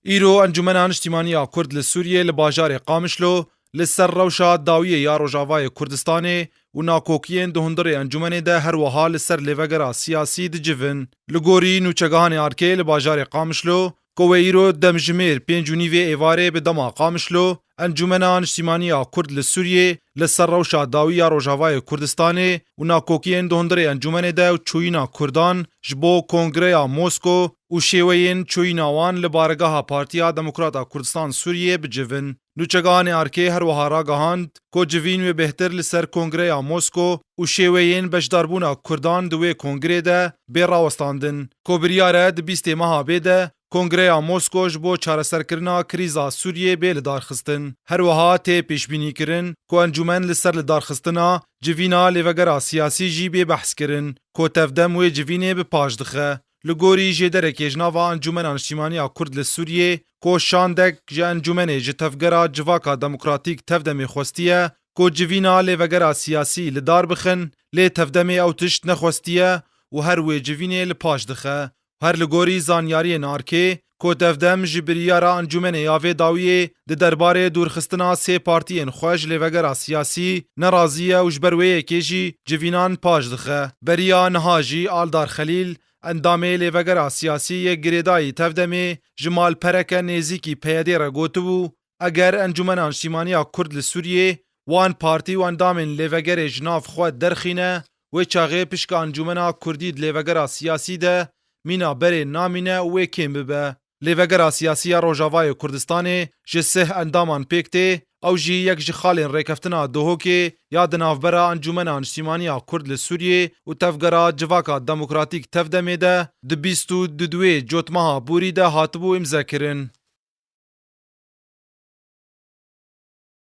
ایرو انجمن نیشتیمانیا کرد لسوریه لباجار قامشلو لسر روشا داویه یا روجاوای کردستانه و ناکوکیین دهندر انجمن ده هر وها لسر لیوگرا سیاسی ده جوین لگوری نوچگان ارکه لباجار قامشلو کوه ایرو دمجمیر پینجونیوی ایواره به دما قامشلو انجمن نیشتیمانیا کرد لسوریه لسر روشا داویه روجاوای کردستانه و ناکوکیین دهندر انجمن ده و چوینا کردان جبو کنگره موسکو و شیوین چویناوان لبارگاه پارتیا دموکراتا کردستان سوریه بجوین نوچگان ارکه هر وهارا گهاند کو جوین و بهتر لسر کنگره موسکو و شیوین بجداربونا کردان دوی کنگره ده بیراوستاندن کو بریاره ده 20 ماه بیده کنگره موسکو جبو چارەسەرکردنا کریزا سوریه بیل دارخستن هر وها ته پیشبینی کرن کو انجمن لسر لدارخستنا جوینا لیوگرا سیاسی جی بی بحث کرن کو تفدم و جوینه به پاش دخه لگوری جدره که جناوا انجمن نیشتیمانیا کرد لسوریه کو شاندک جه انجمن جتفگرا جواکا دموکراتیک تفدم خوستیه کو جوینا لیوگرا سیاسی لدار بخن لی تفدم او تشت نخوستیه و هر وی جوینه لپاش دخه هر لگوری زانیاری نارکه کو تفدم جبریارا انجمن یاوه داویه ده درباره دورخستنا سه پارتین خوش لیوگرا سیاسی نرازیه و جبرویه که جی جوینان پاش دخه بریا نهاجی آلدار خلیل اندامه لیوگرا سیاسی گریدای تفدمی جمال پرک نیزیکی پیاده را گوتو اگر انجمن نیشتیمانیا کرد لسوریه وان پارتی وان دامن لیوگر جناف خود درخینه و چاغه پشک انجمن کردید لیوگرا سیاسی ده مینا بره نامینه و کم ببه لیوگرا سیاسی روجاوای کردستان جسه اندامان پیکته او جی یک جخالین ریکفتنا دوهوکی یاد نافبرا انجمن نیشتیمانیا کرد لسوریه و تفگرا جواکا دموکراتیک تفدمه ده ده 22 جوتماها بوری ده هاتبو امضا کرن.